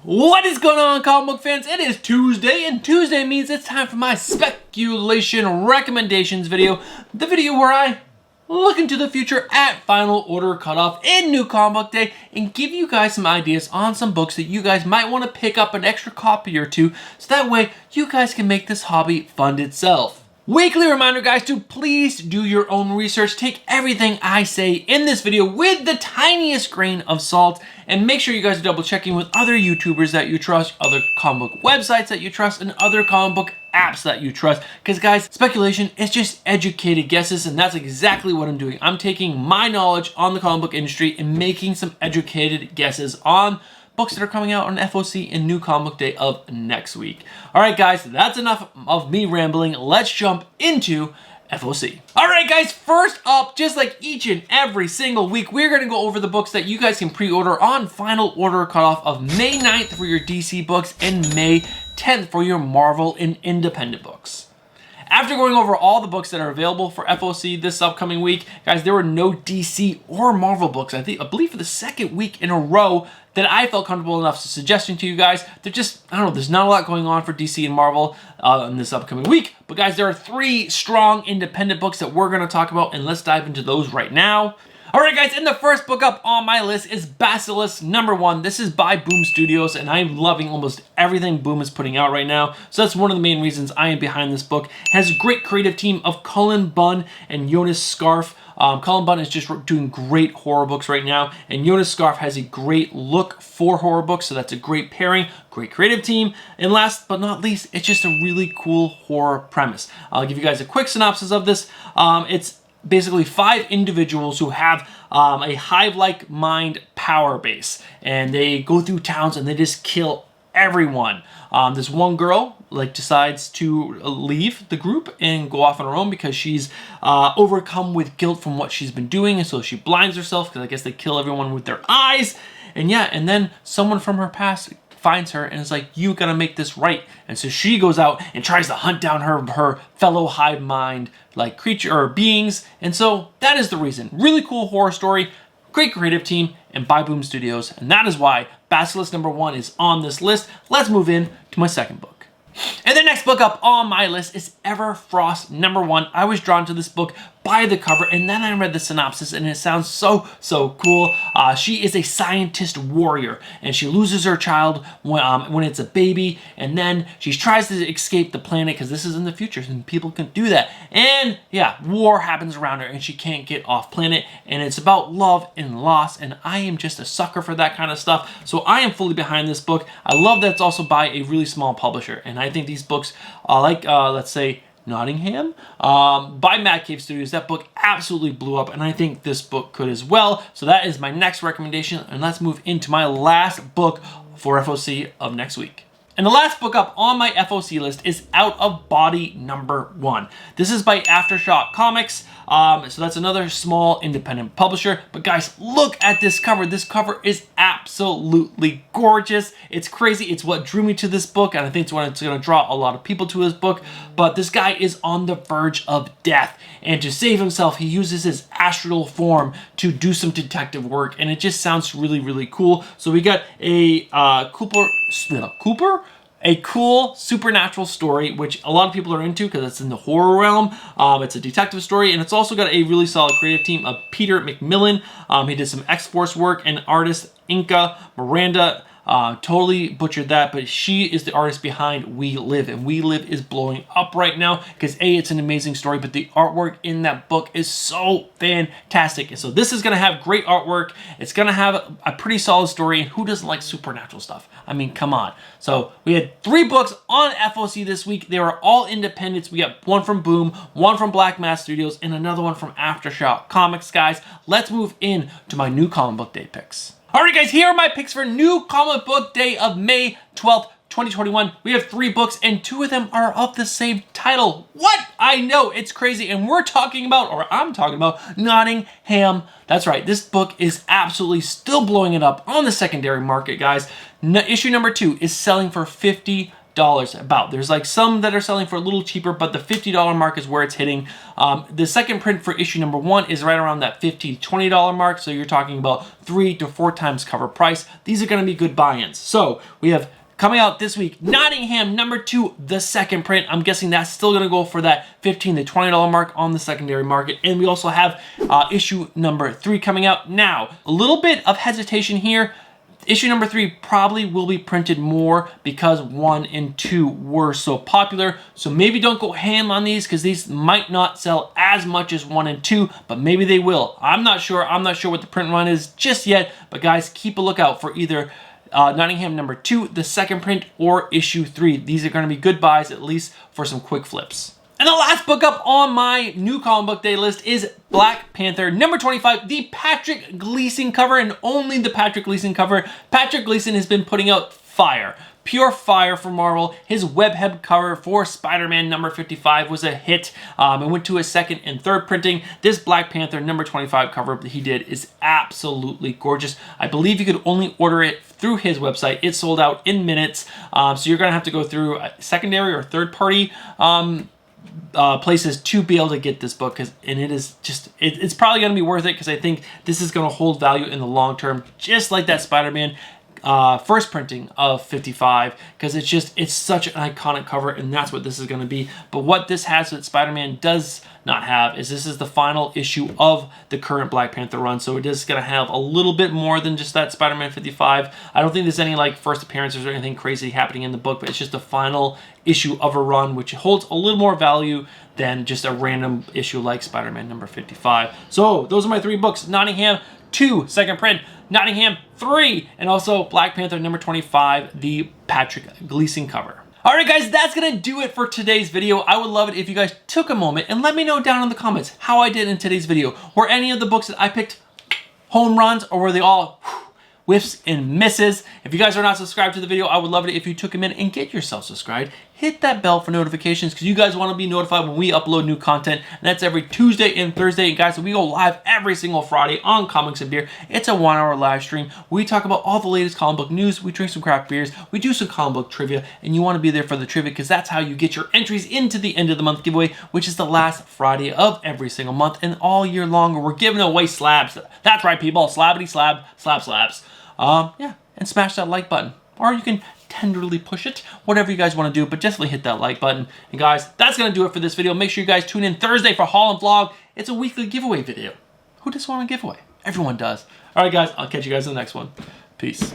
What is going on, comic book fans? It is Tuesday, and Tuesday means it's time for my speculation recommendations video. The video where I look into the future at final order cutoff in New Comic Book Day and give you guys some ideas on some books that you guys might want to pick up an extra copy or two, so that way you guys can make this hobby fund itself. Weekly reminder, guys, to please do your own research. Take everything I say in this video with the tiniest grain of salt, and make sure you guys are double checking with other YouTubers that you trust, other comic book websites that you trust, and other comic book apps that you trust. Because guys, speculation is just educated guesses, and that's exactly what I'm doing. I'm taking my knowledge on the comic book industry and making some educated guesses on books that are coming out on FOC and New Comic Book Day of next week. Alright guys, that's enough of me rambling. Let's jump into FOC. Alright guys, first up, just like each and every single week, we're going to go over the books that you guys can pre-order on final order cutoff of May 9th for your DC books and May 10th for your Marvel and independent books. After going over all the books that are available for FOC this upcoming week, guys, there were no DC or Marvel books, I believe for the second week in a row, that I felt comfortable enough suggesting to you guys. They're just, I don't know, there's not a lot going on for DC and Marvel in this upcoming week. But guys, there are 3 strong independent books that we're going to talk about, and let's dive into those right now. Alright guys, and the first book up on my list is BASILISK #1. This is by Boom Studios, and I'm loving almost everything Boom is putting out right now. So that's one of the main reasons I am behind this book. It has a great creative team of Cullen Bunn and Jonas Scarf. Cullen Bunn is just doing great horror books right now, and Jonas Scarf has a great look for horror books, so that's a great pairing, great creative team, and last but not least, it's just a really cool horror premise. I'll give you guys a quick synopsis of this. It's basically 5 individuals who have a hive-like mind power base, and they go through towns and they just kill everyone. This one girl decides to leave the group and go off on her own because she's overcome with guilt from what she's been doing, and so she blinds herself because I guess they kill everyone with their eyes. And yeah, and then someone from her past finds her and is like, you gotta make this right. And so she goes out and tries to hunt down her fellow hive mind creature or beings. And so that is the reason. Really cool horror story, great creative team, and by Boom Studios. And that is why BASILISK #1 is on this list. Let's move in to my second book. And the next book up on my list is Everfrost #1. I was drawn to this book by the cover, and then I read the synopsis, and it sounds so cool. She is a scientist warrior, and she loses her child when it's a baby, and then she tries to escape the planet because this is in the future and people can do that. And yeah, war happens around her and she can't get off planet, and it's about love and loss, and I am just a sucker for that kind of stuff, so I am fully behind this book. I love that it's also by a really small publisher, and I think these books let's say Nottingham by Mad Cave Studios, that book absolutely blew up, and I think this book could as well. So that is my next recommendation, and let's move into my last book for FOC of next week. And the last book up on my FOC list is Out of Body #1. This is by Aftershock Comics. So that's another small independent publisher. But guys, look at this cover. This cover is absolutely gorgeous. It's crazy. It's what drew me to this book, and I think it's what it's going to draw a lot of people to his book. But this guy is on the verge of death, and to save himself, he uses his astral form to do some detective work, and it just sounds really cool. So we got a a cool supernatural story, which a lot of people are into because it's in the horror realm. It's a detective story, and it's also got a really solid creative team of Peter McMillan. He did some X-Force work, and artist Inka Miranda. Totally butchered that, but she is the artist behind We Live, and We Live is blowing up right now because A, it's an amazing story, but the artwork in that book is so fantastic. And so this is going to have great artwork. It's going to have a pretty solid story, and who doesn't like supernatural stuff? I mean, come on. So we had 3 books on FOC this week. They were all independents. We got one from Boom, one from Black Mass Studios, and another one from Aftershock Comics, guys. Let's move in to my New Comic Book Day picks. Alright guys, here are my picks for New Comic Book Day of May 12th, 2021. We have 3 books, and 2 of them are of the same title. What? I know, it's crazy, and I'm talking about Nottingham. That's right, this book is absolutely still blowing it up on the secondary market, guys. Issue number 2 is selling for $50 about. There's like some that are selling for a little cheaper, but the $50 mark is where it's hitting. The second print for issue number 1 is right around that $15 to $20 mark, so you're talking about 3 to 4 times cover price. These are going to be good buy-ins. So we have coming out this week, Nottingham number 2, the second print. I'm guessing that's still going to go for that $15 to $20 mark on the secondary market. And we also have issue number 3 coming out now. A little bit of hesitation here. Issue number 3 probably will be printed more because 1 and 2 were so popular. So maybe don't go ham on these because these might not sell as much as 1 and 2, but maybe they will. I'm not sure. I'm not sure what the print run is just yet, but guys, keep a lookout for either Nottingham number 2, the second print, or issue 3. These are going to be good buys, at least for some quick flips. And the last book up on my new comic book day list is Black Panther number 25, the Patrick Gleason cover, and only the Patrick Gleason cover. Patrick Gleason has been putting out fire. Pure fire for Marvel. His webhead cover for Spider-Man number 55 was a hit. It went to his second and third printing. This Black Panther number 25 cover that he did is absolutely gorgeous. I believe you could only order it through his website. It sold out in minutes. So you're going to have to go through a secondary or third party places to be able to get this book, and it is just it's probably going to be worth it because I think this is going to hold value in the long term, just like that Spider-Man first printing of 55, because it's such an iconic cover, and that's what this is going to be. But what this has that Spider-Man does not have is this is the final issue of the current Black Panther run, so it is going to have a little bit more than just that Spider-Man 55. I don't think there's any like first appearances or anything crazy happening in the book, but it's just the final issue of a run, which holds a little more value than just a random issue like Spider-Man number 55. So those are my 3 books: Nottingham 2, second print; Nottingham 3, and also Black Panther number 25, the Patrick Gleason cover. Alright guys, that's going to do it for today's video. I would love it if you guys took a moment and let me know down in the comments how I did in today's video. Were any of the books that I picked home runs, or were they all whiffs and misses? If you guys are not subscribed to the video, I would love it if you took a minute and get yourself subscribed. Hit that bell for notifications because you guys want to be notified when we upload new content, and that's every Tuesday and Thursday. And guys, we go live every single Friday on Comics and Beer. It's a 1-hour live stream. We talk about all the latest comic book news. We drink some craft beers. We do some comic book trivia, and you want to be there for the trivia because that's how you get your entries into the end of the month giveaway, which is the last Friday of every single month. And all year long, we're giving away slabs. That's right, people. Slabbity slab, slabs. Yeah, and smash that like button. Or you can tenderly push it, whatever you guys want to do, but definitely hit that like button. And guys, that's going to do it for this video. Make sure you guys tune in Thursday for Haul and Vlog. It's a weekly giveaway video. Who does want a giveaway? Everyone does. All right, guys, I'll catch you guys in the next one. Peace.